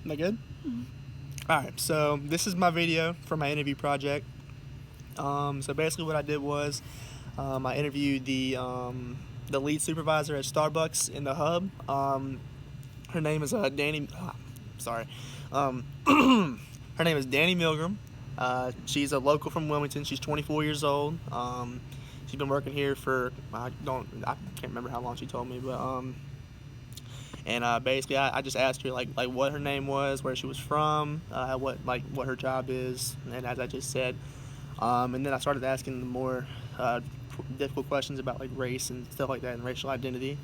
Am I good? Alright, so this is my video for my interview project. So basically what I did was I interviewed the lead supervisor at Starbucks in the hub. Her name is Danny. Sorry. Her name is Danny Milgram. She's a local from Wilmington. She's 24 years old. She's been working here for I can't remember how long she told me, but basically I just asked her like what her name was, where she was from, what her job is, and as I just said, and then I started asking the more difficult questions about like race and stuff like that and racial identity.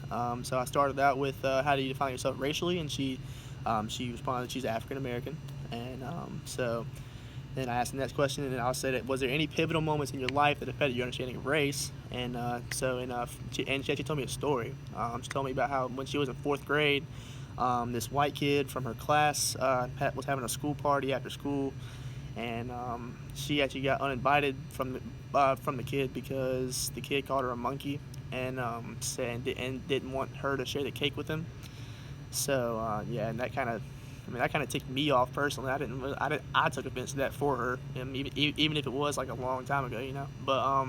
So I started out with how do you define yourself racially, and she responded she's African American, and so then I asked the next question, and I said, was there any pivotal moments in your life that affected your understanding of race? And she actually told me a story. She told me about how when she was in 4th grade, this white kid from her class was having a school party after school, and she actually got uninvited from the kid because the kid called her a monkey and didn't want her to share the cake with him. So yeah, and that kind of ticked me off personally. I took offense to that for her, and even if it was like a long time ago, you know. But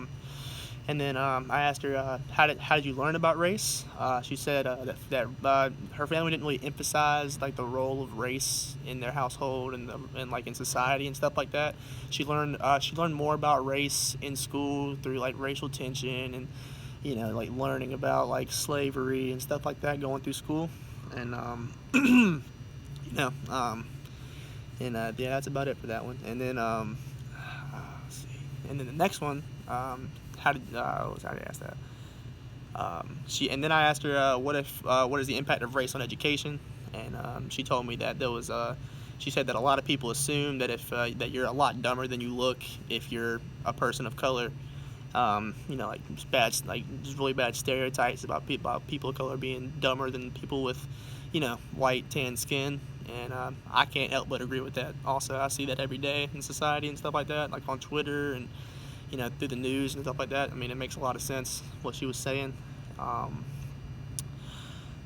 and then I asked her how did you learn about race? She said that her family didn't really emphasize like the role of race in their household and like in society and stuff like that. She learned more about race in school through like racial tension and like learning about like slavery and stuff like that going through school, and yeah, that's about it for that one. And then let's see. And then the next one, how did I ask that? Then I asked her what is the impact of race on education, and she told me that there was she said that a lot of people assume that if that you're a lot dumber than you look if you're a person of color. Like just really bad stereotypes about people of color being dumber than people with, white tan skin, and I can't help but agree with that. Also, I see that every day in society and stuff like that, like on Twitter and through the news and stuff like that. I mean, it makes a lot of sense what she was saying.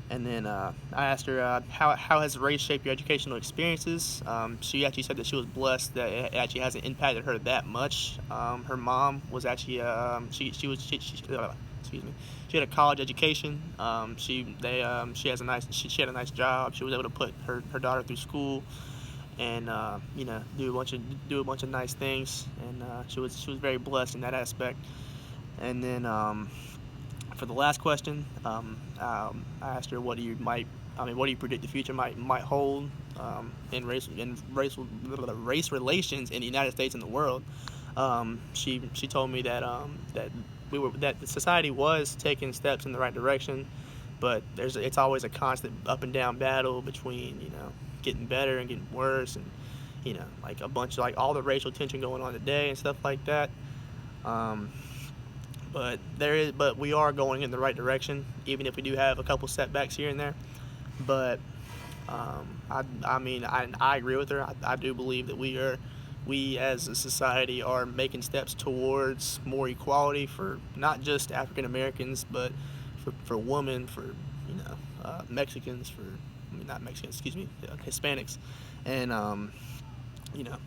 And then I asked her how has race shaped your educational experiences. She actually said that she was blessed that it actually hasn't impacted her that much. Her mom was actually excuse me, she had a college education. She had a nice job. She was able to put her daughter through school and do a bunch of nice things, and she was very blessed in that aspect. And then for the last question, I asked her what do you predict the future might hold in race relations in the United States and the world. She told me that that the society was taking steps in the right direction, but it's always a constant up and down battle between getting better and getting worse, and like a bunch of like all the racial tension going on today and stuff like that. But we are going in the right direction, even if we do have a couple setbacks here and there. But I agree with her. I do believe that we as a society are making steps towards more equality for not just African Americans, but for women, for Mexicans, not Mexicans, excuse me, Hispanics, and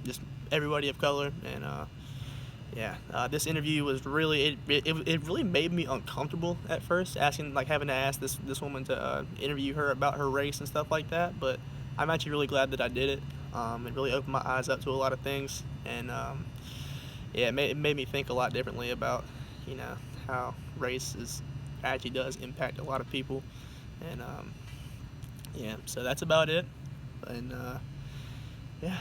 just everybody of color. And this interview was really it really made me uncomfortable at first, having to ask this woman to interview her about her race and stuff like that. But I'm actually really glad that I did it. It really opened my eyes up to a lot of things, and it made me think a lot differently about how race actually does impact a lot of people. And so that's about it. And yeah.